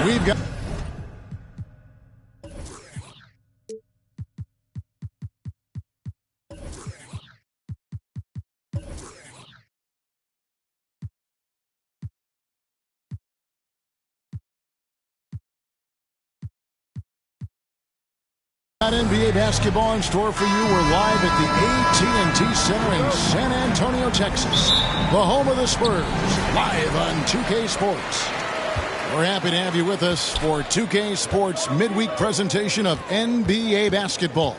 We've got NBA basketball in store for you. We're live at the AT&T Center in San Antonio, Texas, the home of the Spurs, live on 2K Sports. We're happy to have you with us for 2K Sports midweek presentation of NBA basketball.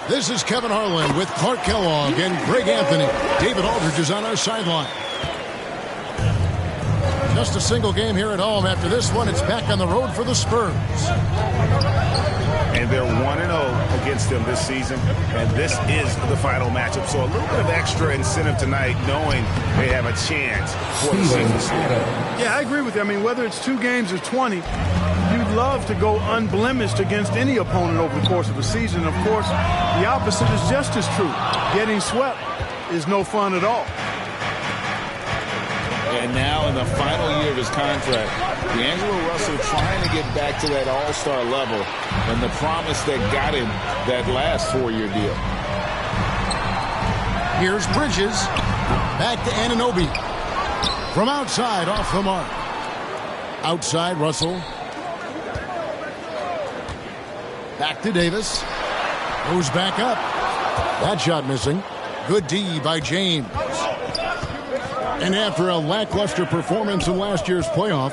This is Kevin Harlan with Clark Kellogg and Greg Anthony. David Aldridge is on our sideline. Just a single game here at home. After this one, it's back on the road for the Spurs. And they're 1-0 against them this season, and this is the final matchup. So a little bit of extra incentive tonight, knowing they have a chance for the season. Yeah, I agree with you. I mean, whether it's 2 games or 20, you'd love to go unblemished against any opponent over the course of a season. Of course, the opposite is just as true. Getting swept is no fun at all. And now in the final year of his contract, D'Angelo Russell trying to get back to that all-star level and the promise that got him that last 4-year deal. Here's Bridges. Back to Anunoby. From outside, off the mark. Outside, Russell. Back to Davis. Goes back up. That shot missing. Good D by James. And after a lackluster performance in last year's playoff,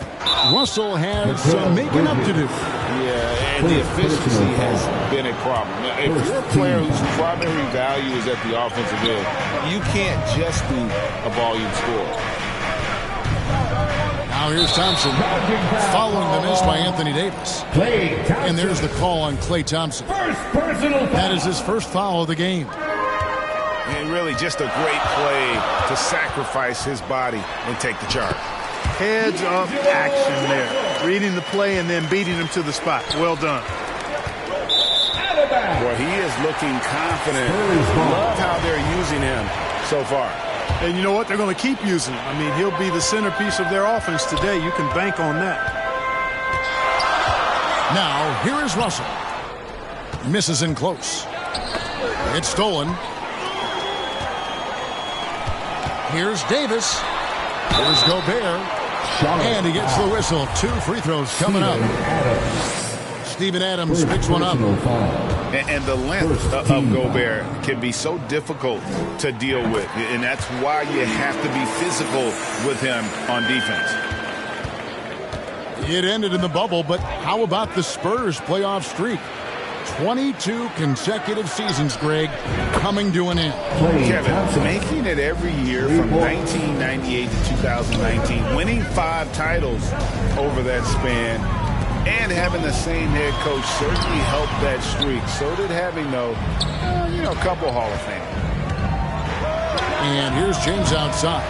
Russell has some making up to do. Yeah, and the efficiency has been a problem. Now, if you're a player whose primary value is at the offensive end, you can't just be a volume scorer. Now here's Thompson, following the miss by Anthony Davis. And there's the call on Klay Thompson. That is his first foul of the game. And really just a great play to sacrifice his body and take the charge. Heads up action there. Reading the play and then beating him to the spot. Well done. Well, he is looking confident. Love how they're using him so far. And you know what? They're going to keep using him. I mean, he'll be the centerpiece of their offense today. You can bank on that. Now, here is Russell. Misses in close. It's stolen. Here's Davis. Here's Gobert. And he gets the whistle. 2 free throws coming up. Steven Adams picks one up. And the length of Gobert can be so difficult to deal with. And that's why you have to be physical with him on defense. It ended in the bubble, but how about the Spurs playoff streak? 22 consecutive seasons, Greg, coming to an end. Kevin, making it every year from 1998 to 2019, winning 5 titles over that span, and having the same head coach certainly helped that streak. So did having, though, a couple Hall of Fame. And here's James outside.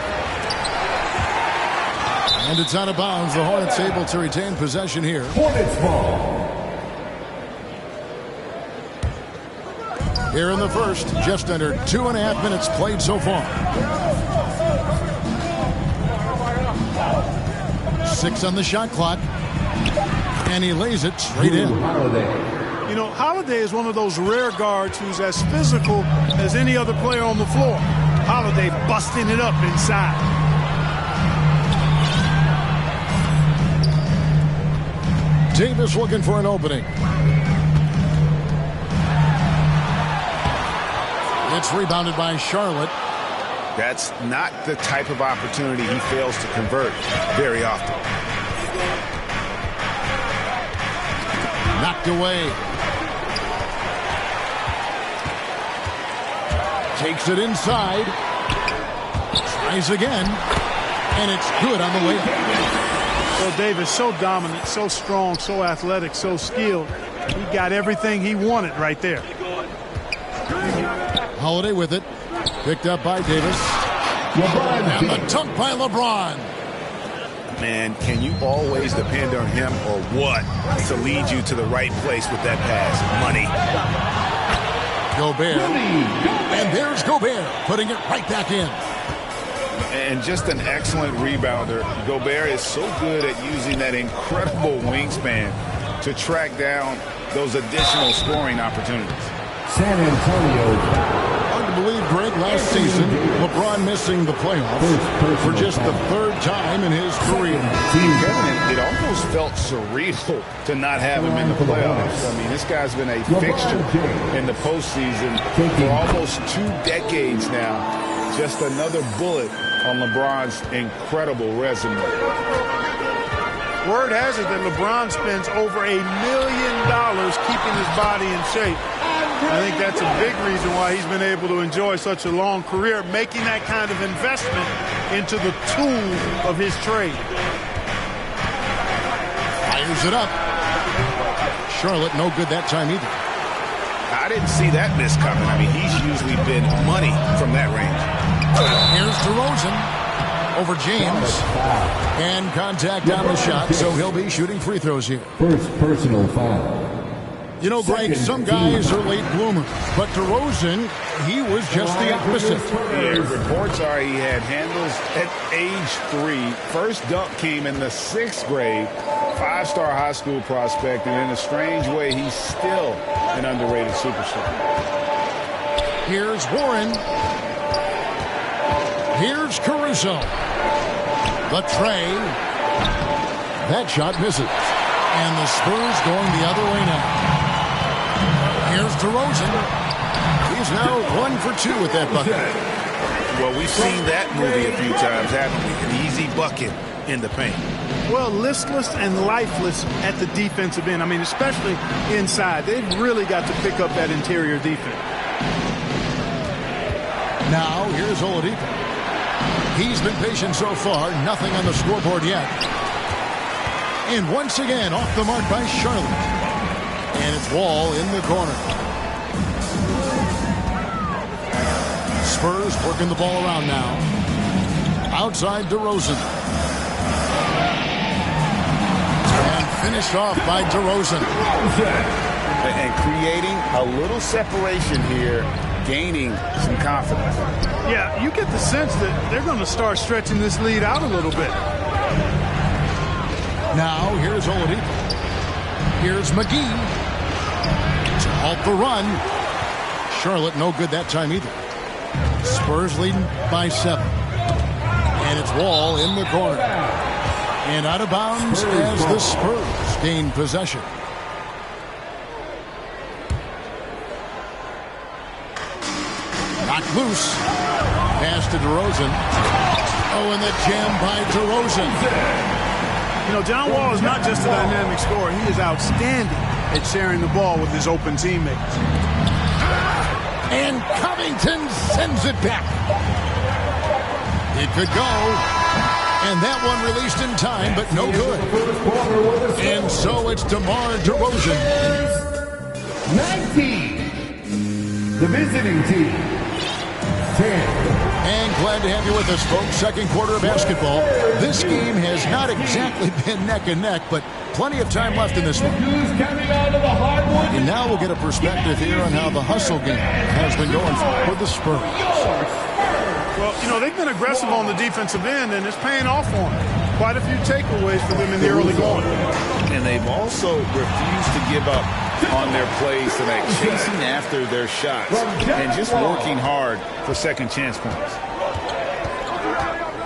And it's out of bounds. The Hornets able to retain possession here. Hornets ball. Here in the first, just under 2.5 minutes played so far. 6 on the shot clock. And he lays it straight in. You know, Holiday is one of those rare guards who's as physical as any other player on the floor. Holiday busting it up inside. Davis looking for an opening. It's rebounded by Charlotte. That's not the type of opportunity he fails to convert very often. Knocked away. Takes it inside. Tries again. And it's good on the way. Well, Davis, so dominant, so strong, so athletic, so skilled. He got everything he wanted right there. Holiday with it. Picked up by Davis. And the dunk by LeBron. Man, can you always depend on him or what to lead you to the right place with that pass? Money. Gobert. And there's Gobert putting it right back in. And just an excellent rebounder. Gobert is so good at using that incredible wingspan to track down those additional scoring opportunities. San Antonio. Hard to believe, Greg, last season, LeBron missing the playoffs for just the third time in his career. Kevin, it almost felt surreal to not have him in the playoffs. I mean, this guy's been a fixture in the postseason for almost 2 decades now. Just another bullet on LeBron's incredible resume. Word has it that LeBron spends over $1 million keeping his body in shape. I think that's a big reason why he's been able to enjoy such a long career, making that kind of investment into the tool of his trade. Fires it up. Charlotte no good that time either. I didn't see that miss coming. I mean, he's usually been money from that range. Here's DeRozan over James. And contact on the shot, so he'll be shooting free throws here. First personal foul. You know, Greg, some guys are late bloomers, but DeRozan, he was just the opposite. Yeah, reports are he had handles at age 3. First dunk came in the 6th grade. 5-star high school prospect, and in a strange way, he's still an underrated superstar. Here's Warren. Here's Caruso. The tray. That shot misses. And the Spurs going the other way now. Here's DeRozan. He's now 1 for 2 with that bucket. Well, we've seen that movie a few times, haven't we? An easy bucket in the paint. Well, listless and lifeless at the defensive end. I mean, especially inside. They've really got to pick up that interior defense. Now, here's Oladipo. He's been patient so far. Nothing on the scoreboard yet. And once again, off the mark by Charlotte. And it's Wall in the corner. Spurs working the ball around now. Outside DeRozan. And finished off by DeRozan. And creating a little separation here, gaining some confidence. Yeah, you get the sense that they're going to start stretching this lead out a little bit. Now, here's Oladipo. Here's McGee. To halt the run. Charlotte no good that time either. Spurs leading by 7. And it's Wall in the corner. And out of bounds as the Spurs gain possession. Knocked loose. Pass to DeRozan. Oh, and the jam by DeRozan. You know, John Wall is not just a dynamic scorer. He is outstanding at sharing the ball with his open teammates. And Covington sends it back. It could go. And that one released in time, but no good. And so it's DeMar DeRozan. 19. The visiting team. 10. And glad to have you with us, folks. Second quarter of basketball. This game has not exactly been neck and neck, but plenty of time left in this one. And now we'll get a perspective here on how the hustle game has been going for the Spurs. Well, you know, they've been aggressive on the defensive end, and it's paying off for them. Quite a few takeaways for them in the early going. And they've also refused to give up on their plays tonight, chasing after their shots and just working hard for second chance points.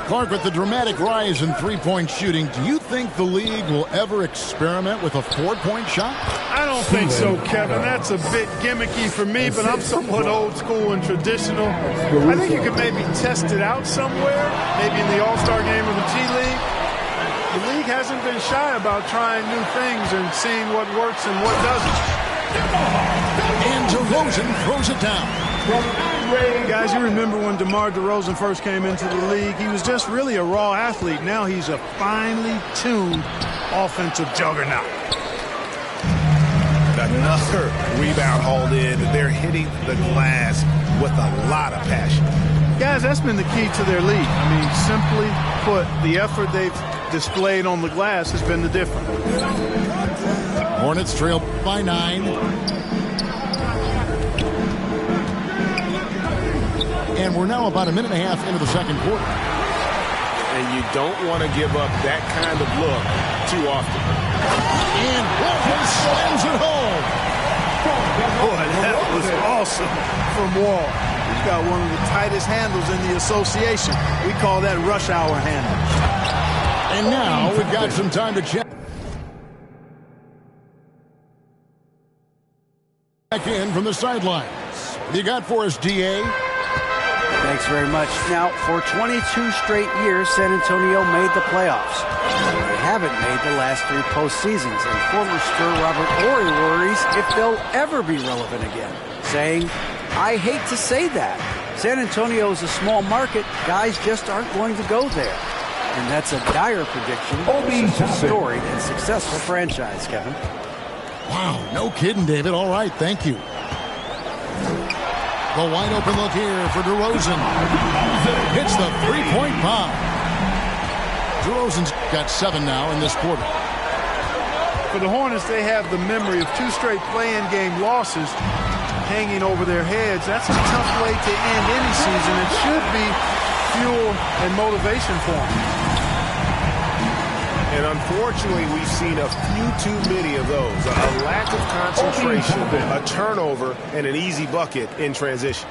Clark, with the dramatic rise in three-point shooting, do you think the league will ever experiment with a four-point shot? I don't think so, Kevin. That's a bit gimmicky for me, but I'm somewhat old school and traditional. I think you could maybe test it out somewhere, maybe in the All-Star game or the G League. The league hasn't been shy about trying new things and seeing what works and what doesn't. And DeRozan throws it down. Guys, you remember when DeMar DeRozan first came into the league? He was just really a raw athlete. Now he's a finely tuned offensive juggernaut. Another rebound hauled in. They're hitting the glass with a lot of passion. Guys, that's been the key to their lead. I mean, simply put, the effort they've displayed on the glass has been the difference. Hornets trail by 9. And we're now about a minute and a half into the second quarter. And you don't want to give up that kind of look too often. And Wall slams it home. Boy, that was awesome from Wall. He's got one of the tightest handles in the association. We call that rush hour handle. And now we've got some time to check in from the sidelines. What do you got for us, D.A.? Thanks very much. Now, for 22 straight years, San Antonio made the playoffs. They haven't made the last 3 postseasons, and former Spur Robert Horry worries if they'll ever be relevant again, saying, "I hate to say that. San Antonio is a small market. Guys just aren't going to go there." And that's a dire prediction for such a storied and successful franchise, Kevin. Wow, no kidding, David. All right, thank you. The wide open look here for DeRozan. Hits the three-point bomb. DeRozan's got 7 now in this quarter. For the Hornets, they have the memory of 2 straight play-in game losses hanging over their heads. That's a tough way to end any season. It should be fuel and motivation for them. And unfortunately, we've seen a few too many of those. A lack of concentration, a turnover, and an easy bucket in transition.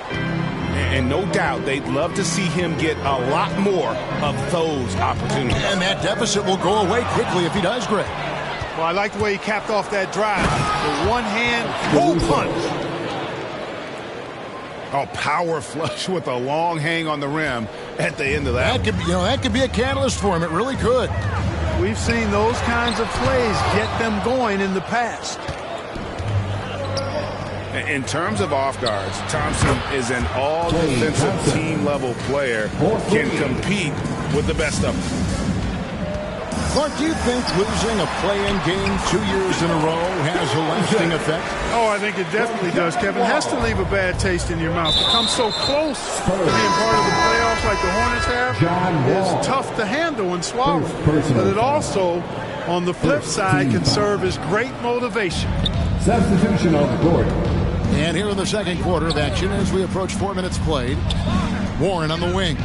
And no doubt, they'd love to see him get a lot more of those opportunities. And that deficit will go away quickly if he does, Greg. Well, I like the way he capped off that drive. The one-hand pull punch. Oh, power flush with a long hang on the rim at the end of that. That could be a catalyst for him. It really could. We've seen those kinds of plays get them going in the past. In terms of off guards, Thompson is an all-defensive team-level player, can compete with the best of them. Clark, do you think losing a play-in game 2 years in a row has a lasting effect? Oh, I think it definitely does, Kevin. It has to leave a bad taste in your mouth. To come so close to being part of the playoffs like the Hornets have is tough to handle and swallow. But it also, on the flip side, can serve as great motivation. Substitution on the court. And here in the second quarter of action, as we approach 4 minutes played, Warren on the wing.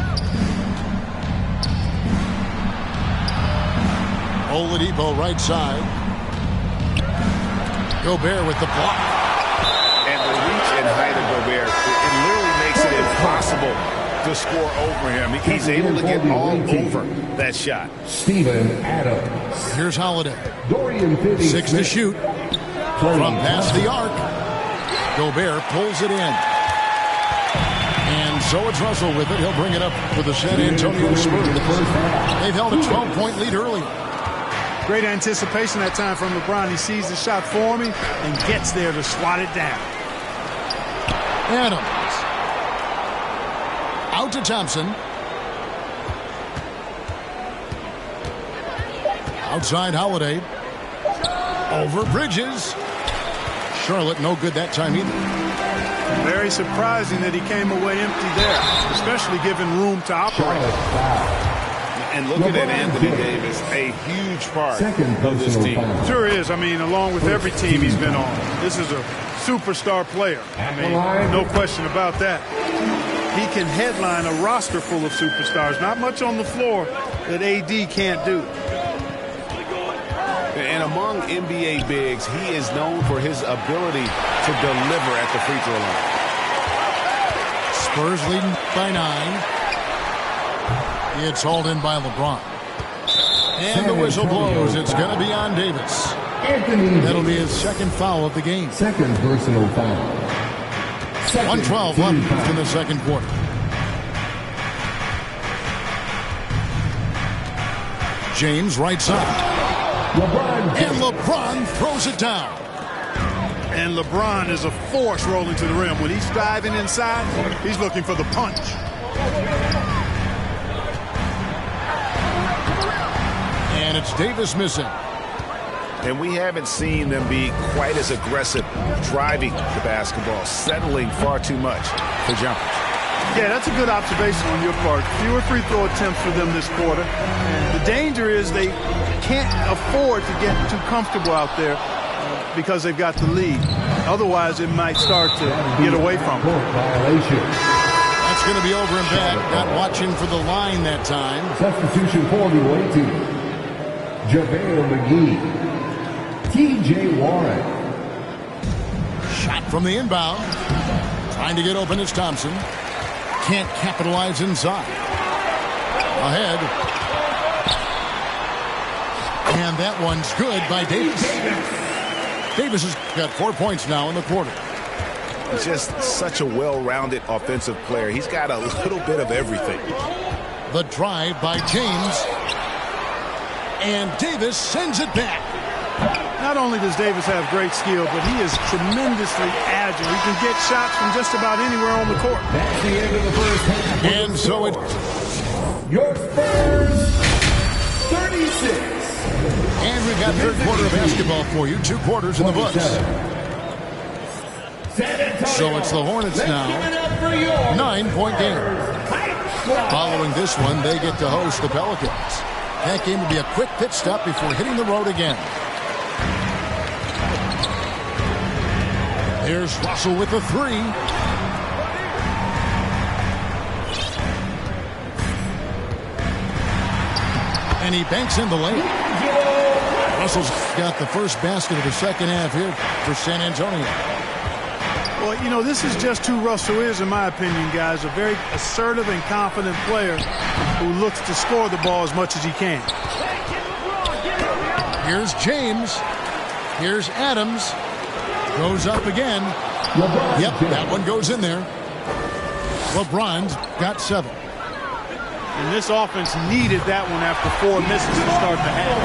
Oladipo right side. Gobert with the block. And the reach and height of Gobert, it literally makes it impossible to score over him. He's able to get all over that shot. Steven Adams. Here's Holiday. Dorian Finney-Smith. 6 to shoot. From past the arc. Gobert pulls it in. And so it's Russell with it. He'll bring it up for the San Antonio Spurs. They've held a 12-point lead earlier. Great anticipation that time from LeBron. He sees the shot forming and gets there to swat it down. Adams. Out to Thompson. Outside Holiday. Over Bridges. Charlotte no good that time either. Very surprising that he came away empty there, especially given room to operate. And looking at Anthony Davis, a huge part of this team. Sure is. I mean, along with every team he's been on, this is a superstar player. I mean, no question about that. He can headline a roster full of superstars. Not much on the floor that AD can't do. And among NBA bigs, he is known for his ability to deliver at the free throw line. Spurs leading by 9. It's hauled in by LeBron. And the whistle blows. It's going to be on Davis. That'll be his second foul of the game. Second personal foul. 1:12 left in the second quarter. James right side. And LeBron throws it down. And LeBron is a force rolling to the rim. When he's diving inside, he's looking for the punch. And it's Davis missing. And we haven't seen them be quite as aggressive driving the basketball, settling far too much for jumpers. Yeah, that's a good observation on your part. Fewer free throw attempts for them this quarter. And the danger is they can't afford to get too comfortable out there because they've got the lead. Otherwise, it might start to get away from them. That's going to be over and back. Not watching for the line that time. Substitution for the away team. JaVale McGee. TJ Warren. Shot from the inbound. Trying to get open is Thompson. Can't capitalize inside. Ahead. And that one's good by Davis. Davis has got 4 points now in the quarter. Just such a well-rounded offensive player. He's got a little bit of everything. The drive by James. And Davis sends it back. Not only does Davis have great skill, but he is tremendously agile. He can get shots from just about anywhere on the court. That's the end of the first half. And so it... Your Spurs, 36. And we've got third quarter of basketball for you. 2 quarters in the books. So it's the Hornets now. 9-point game. Following this one, they get to host the Pelicans. That game will be a quick pit stop before hitting the road again. Here's Russell with the 3. And he banks in the lane. Russell's got the first basket of the second half here for San Antonio. Well, you know, this is just who Russell is, in my opinion, guys. A very assertive and confident player who looks to score the ball as much as he can. Here's James. Here's Adams. Goes up again. Yep, that one goes in there. LeBron's got 7. And this offense needed that one after 4 misses to start the half.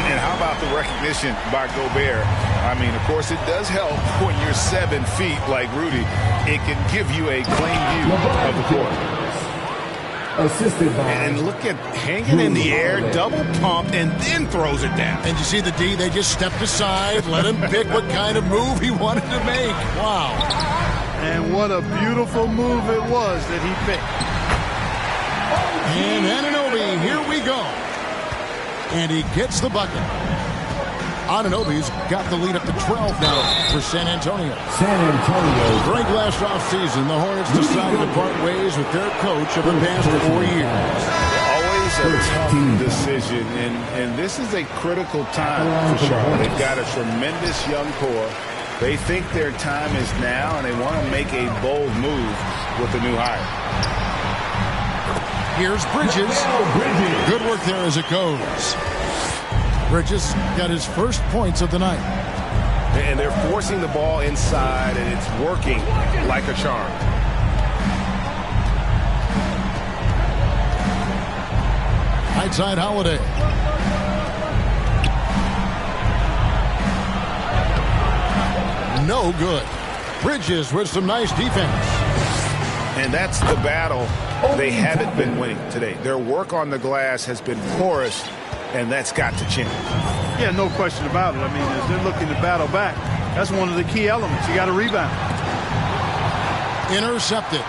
And how about the recognition by Gobert? I mean, of course, it does help when you're 7 feet like Rudy. It can give you a clean view of the court. Assisted by... And look at hanging in the air, double pump, and then throws it down. And you see the D, they just stepped aside, let him pick what kind of move he wanted to make. Wow. And what a beautiful move it was that he picked. And Anunoby, here we go. And he gets the bucket. Anunoby's got the lead up to 12 now for San Antonio. San Antonio. During last offseason, the Hornets decided to part ways with their coach of the past 4 years. Always a tough decision, and this is a critical time for Charlotte. They've got a tremendous young core. They think their time is now, and they want to make a bold move with the new hire. Here's Bridges. Good work there as it goes. Bridges got his first points of the night. And they're forcing the ball inside, and it's working like a charm. Right side Holiday. No good. Bridges with some nice defense. And that's the battle they haven't been winning today. Their work on the glass has been porous, and that's got to change. Yeah, no question about it. I mean, as they're looking to battle back, that's one of the key elements. You got to rebound. Intercepted.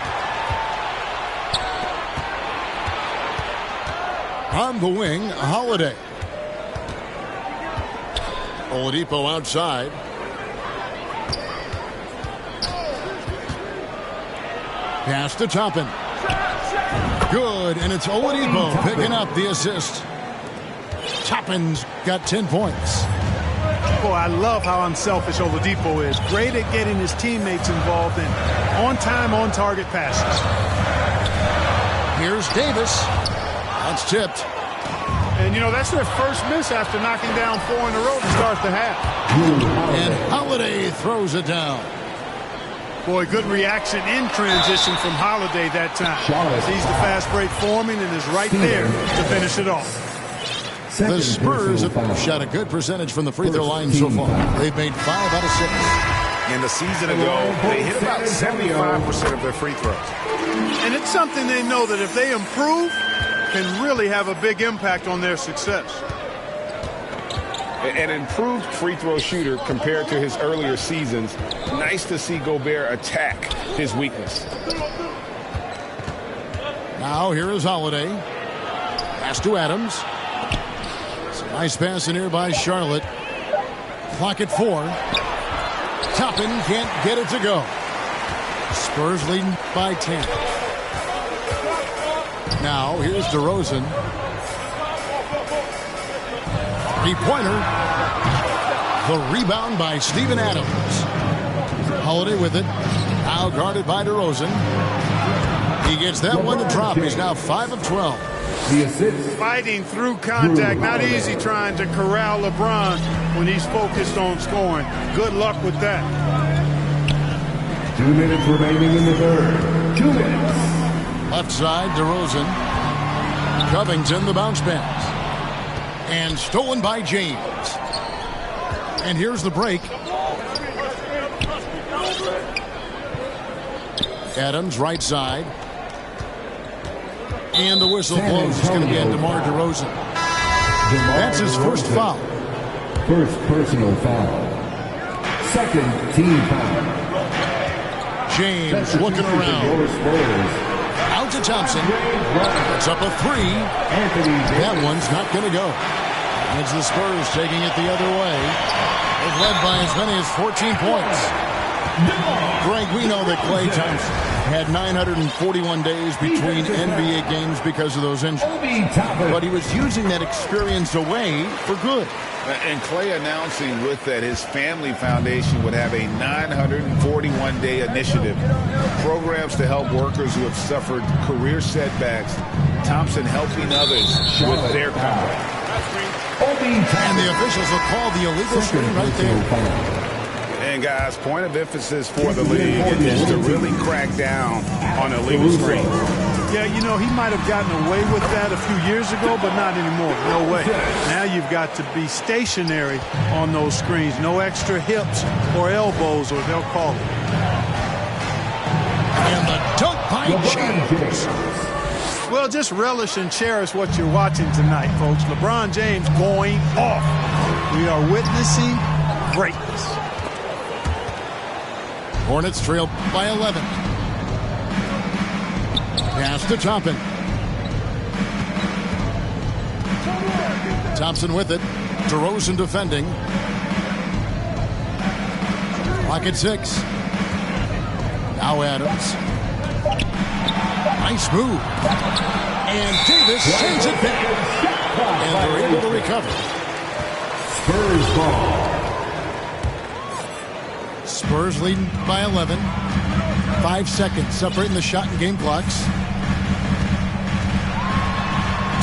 On the wing, Holiday. Oladipo outside. Pass to Toppin. Good, and it's Oladipo picking up the assist. Toppin's got 10 points. Boy, I love how unselfish Oladipo is. Great at getting his teammates involved in on-time, on-target passes. Here's Davis. That's tipped. And, you know, that's their first miss after knocking down 4 in a row to start the half. And Holiday throws it down. Boy, good reaction in transition from Holiday that time. Sees the fast break forming and is right there to finish it off. The Spurs have shot a good percentage from the free throw line so far. They've made 5 out of 6. And a season ago, they hit about 75% of their free throws. And it's something they know that if they improve, can really have a big impact on their success. An improved free throw shooter compared to his earlier seasons. Nice to see Gobert attack his weakness. Now here is Holiday. Pass to Adams. Some nice pass in here by Charlotte. Clock at 4. Toppin can't get it to go. Spurs leading by 10. Now, here's DeRozan. Three-pointer. The rebound by Steven Adams. Holiday with it. Now guarded by DeRozan. He gets that one to drop. He's now 5 of 12. The assist. Fighting through contact. Not easy trying to corral LeBron when he's focused on scoring. Good luck with that. 2 minutes remaining in the third. 2 minutes. Left side, DeRozan. Covington, the bounce pass. And stolen by James. And here's the break. Adams, right side. And the whistle blows. It's going to be on DeMar DeRozan. That's his first foul. First personal foul. Second team foul. James looking around. Out to Thompson. It's up a three. That one's not going to go. It's the Spurs taking it the other way. They've led by as many as 14 points. Greg, we know that Klay Thompson had 941 days between NBA games because of those injuries. But he was using that experience away for good. And Klay announcing with that his family foundation would have a 941-day initiative. Programs to help workers who have suffered career setbacks. Thompson helping others with their comeback. And the officials will call the illegal screen right there. And guys, point of emphasis for the league is to really crack down on illegal screens. Yeah, you know, he might have gotten away with that a few years ago, but not anymore. No way. Now you've got to be stationary on those screens. No extra hips or elbows, or they'll call it. And the dunk by James. Well, just relish and cherish what you're watching tonight, folks. LeBron James going off. We are witnessing greatness. Hornets trail by 11. Pass to Toppin. Thompson with it. DeRozan defending. Clock at 6. Now Adams. Nice move. And Davis sends it back. And they're able to recover. Spurs ball. Spurs leading by 11. 5 seconds separating the shot and game clocks.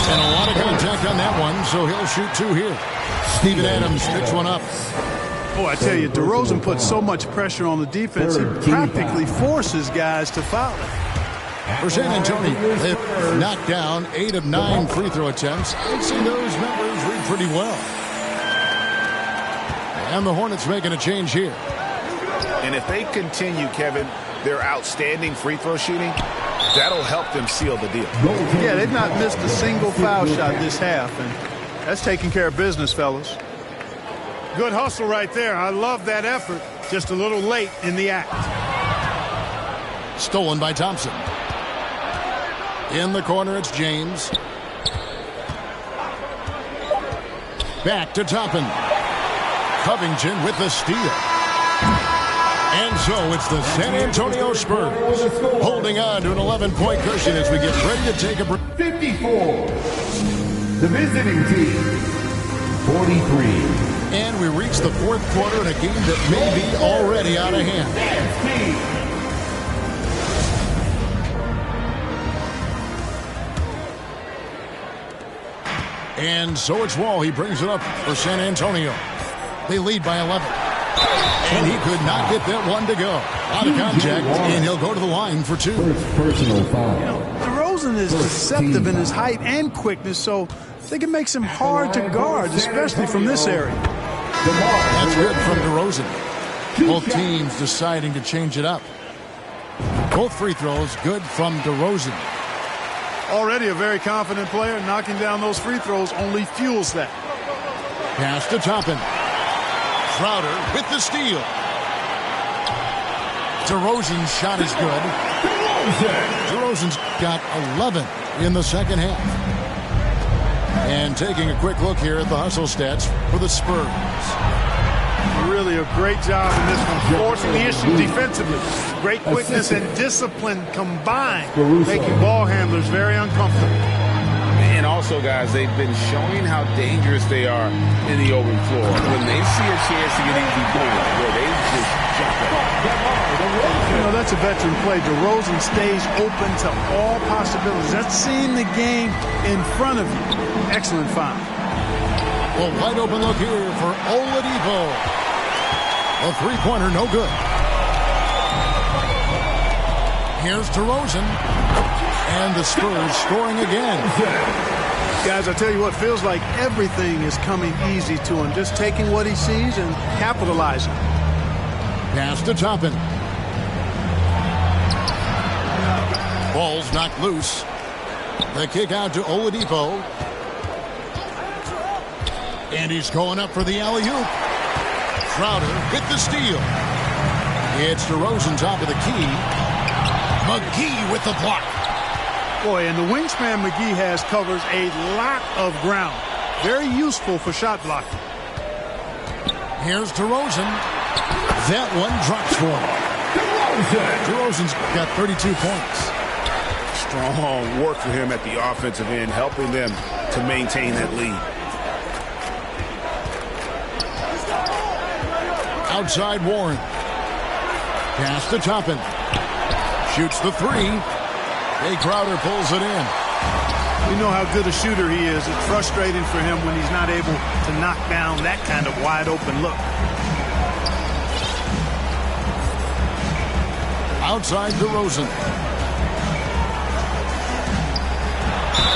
And a lot of contact on that one, so he'll shoot 2 here. Steven Adams picks one up. Oh, I tell you, DeRozan puts so much pressure on the defense, he practically forces guys to foul. For San Antonio, they've knocked down 8 of 9 free throw attempts. I'd say those numbers read pretty well. And the Hornets making a change here. And if they continue, Kevin, their outstanding free throw shooting, that'll help them seal the deal. Yeah, they've not missed a single foul shot this half, and that's taking care of business, fellas. Good hustle right there. I love that effort. Just a little late in the act. Stolen by Thompson. In the corner, it's James. Back to Toppin. Covington with the steal. And so it's the San Antonio Spurs holding on to an 11-point cushion as we get ready to take a break. 54. The visiting team. 43. And we reach the fourth quarter in a game that may be already out of hand. And so it's Wall. He brings it up for San Antonio. They lead by 11. And he could not get that one to go. Out of contact, and he'll go to the line for 2. First personal foul. You know, DeRozan is deceptive in his height and quickness, so I think it makes him hard to guard, especially from this area. That's good from DeRozan. Both teams deciding to change it up. Both free throws good from DeRozan. Already a very confident player. Knocking down those free throws only fuels that. Pass to Toppin. Crowder with the steal. DeRozan's shot is good. DeRozan's got 11 in the second half. And taking a quick look here at the hustle stats for the Spurs. Really a great job in this one, forcing the issue defensively. Great quickness and discipline combined, making ball handlers very uncomfortable. And also, guys, they've been showing how dangerous they are in the open floor. When they see a chance to get easy points, they just jump it. You know, that's a veteran play. DeRozan stays open to all possibilities. That's seeing the game in front of you. Excellent foul. A wide open look here for Oladipo. A three-pointer, no good. Here's DeRozan. And the Spurs scoring again. Guys, I tell you what, feels like everything is coming easy to him. Just taking what he sees and capitalizing. Pass to Toppin. Ball's knocked loose. The kick out to Oladipo. And he's going up for the alley-oop. Crowder with the steal. It's DeRozan top of the key. McGee with the block. Boy, and the wingspan McGee has covers a lot of ground. Very useful for shot blocking. Here's DeRozan. That one drops for him. DeRozan's got 32 points. Strong work for him at the offensive end, helping them to maintain that lead. Outside Warren. Pass to Toppin. Shoots the three. Jay Crowder pulls it in. We know how good a shooter he is. It's frustrating for him when he's not able to knock down that kind of wide open look. Outside DeRozan.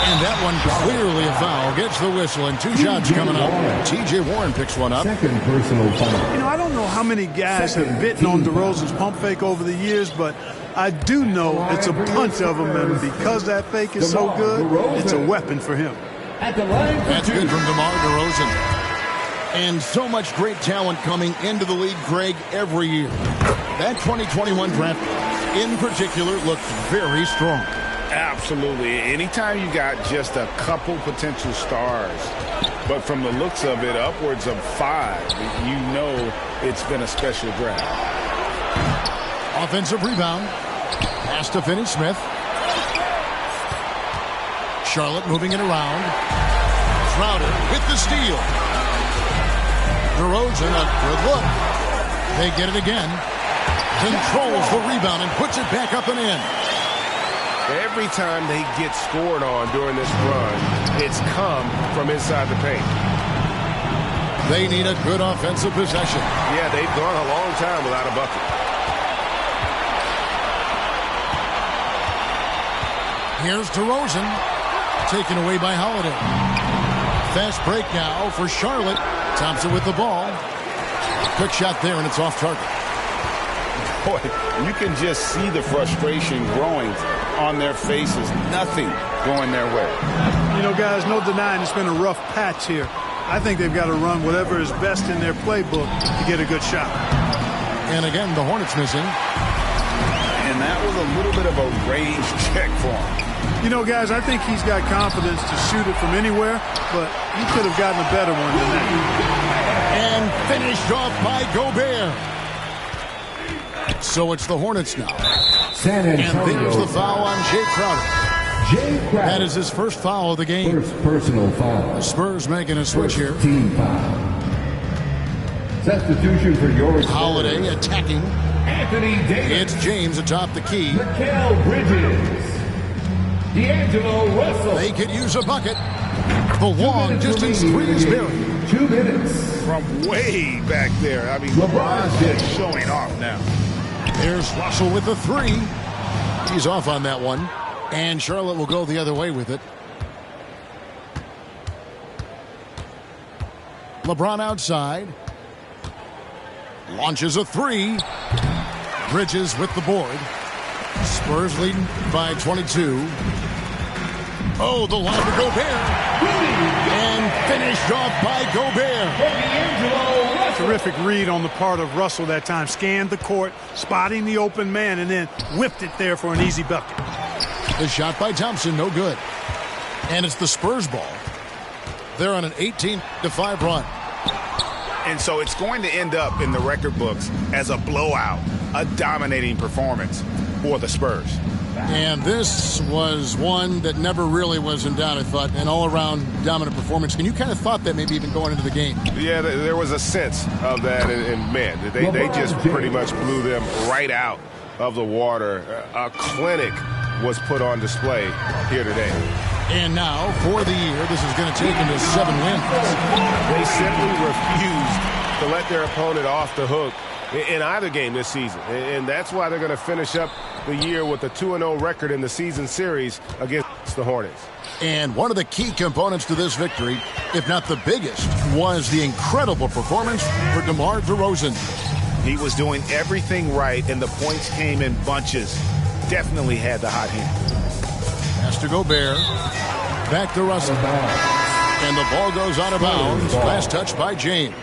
And that one clearly a foul. Gets the whistle and two shots coming up. T.J. Warren picks one up. Second personal foul. You know, I don't know how many guys have bitten on DeRozan's pump fake over the years, but I do know it's a bunch of them, and because that fake is so good, it's a weapon for him. That's good from DeMar DeRozan. And so much great talent coming into the league, Greg, every year. That 2021 draft, in particular, looks very strong. Absolutely. Anytime you got just a couple potential stars, but from the looks of it, upwards of 5, you know it's been a special draft. Offensive rebound. Pass to Finney-Smith. Charlotte moving it around. Crowder with the steal. DeRozan, a good look. They get it again. Controls the rebound and puts it back up and in. Every time they get scored on during this run, it's come from inside the paint. They need a good offensive possession. Yeah, they've gone a long time without a bucket. Here's DeRozan, taken away by Holiday. Fast break now for Charlotte. Thompson with the ball. Quick shot there, and it's off target. Boy, you can just see the frustration growing on their faces. Nothing going their way. You know, guys, no denying it's been a rough patch here. I think they've got to run whatever is best in their playbook to get a good shot. And again, the Hornets missing. And that was a little bit of a range check for him. You know, guys, I think he's got confidence to shoot it from anywhere, but he could have gotten a better one than that. And finished off by Gobert. So it's the Hornets now. San Antonio. And there's the foul on Jay Crowder. Jay Crowder. That is his first foul of the game. First personal foul. The Spurs making a switch here. Team foul. Substitution for your Holiday attacking. Anthony Davis. It's James atop the key. Mikal Bridges. D'Angelo Russell. They could use a bucket. The long distance three is buried. 2 minutes. From way back there. I mean, LeBron's just showing off now. There's Russell with the three. He's off on that one. And Charlotte will go the other way with it. LeBron outside. Launches a three. Bridges with the board. Spurs leading by 22. Oh, the line to Gobert. And finished off by Gobert. Terrific read on the part of Russell that time. Scanned the court, spotting the open man, and then whipped it there for an easy bucket. The shot by Thompson, no good. And it's the Spurs ball. They're on an 18-5 run. And so it's going to end up in the record books as a blowout, a dominating performance for the Spurs. And this was one that never really was in doubt, I thought, an all-around dominant performance. And you kind of thought that maybe even going into the game. Yeah, there was a sense of that, and man, they just pretty much blew them right out of the water. A clinic was put on display here today. And now, for the year, this is going to take them to 7 wins. They simply refused to let their opponent off the hook in either game this season. And that's why they're going to finish up the year with a 2-0 record in the season series against the Hornets. And one of the key components to this victory, if not the biggest, was the incredible performance for DeMar DeRozan. He was doing everything right, and the points came in bunches. Definitely had the hot hand. Has to Gobert. Back to Russell. And the ball goes out of bounds. Last touch by James.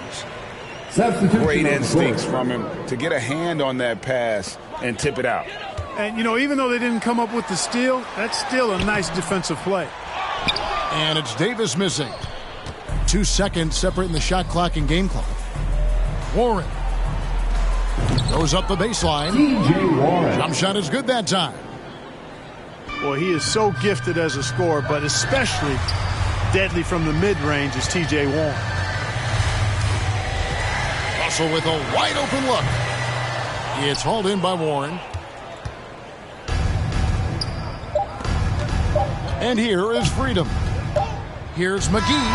Great instincts from him to get a hand on that pass and tip it out. And, you know, even though they didn't come up with the steal, that's still a nice defensive play. And it's Davis missing. 2 seconds separating the shot clock and game clock. Warren goes up the baseline. Jump shot is good that time. Well, he is so gifted as a scorer, but especially deadly from the mid-range is T.J. Warren. Russell with a wide-open look. It's hauled in by Warren. And here is Freedom. Here's McGee.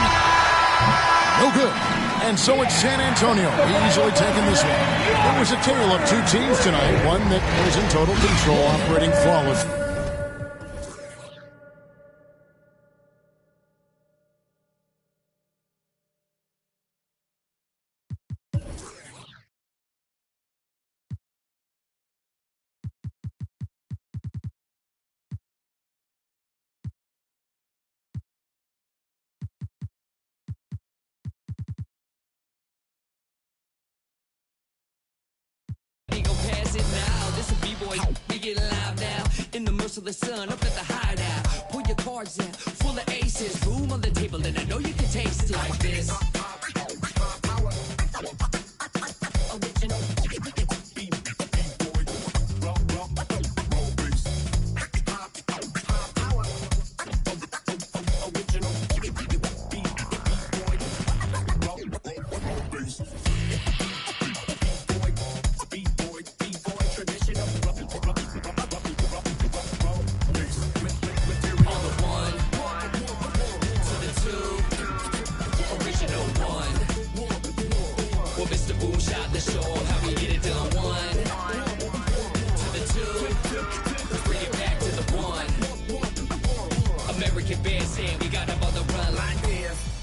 No good. And so it's San Antonio easily taking this one. It was a tale of 2 teams tonight, one that was in total control, operating flawlessly. In the midst of the sun, up at the hideout. Pull your cards out, full of aces. Room on the table, and I know you can taste it like this. American band saying we got them on the run like this.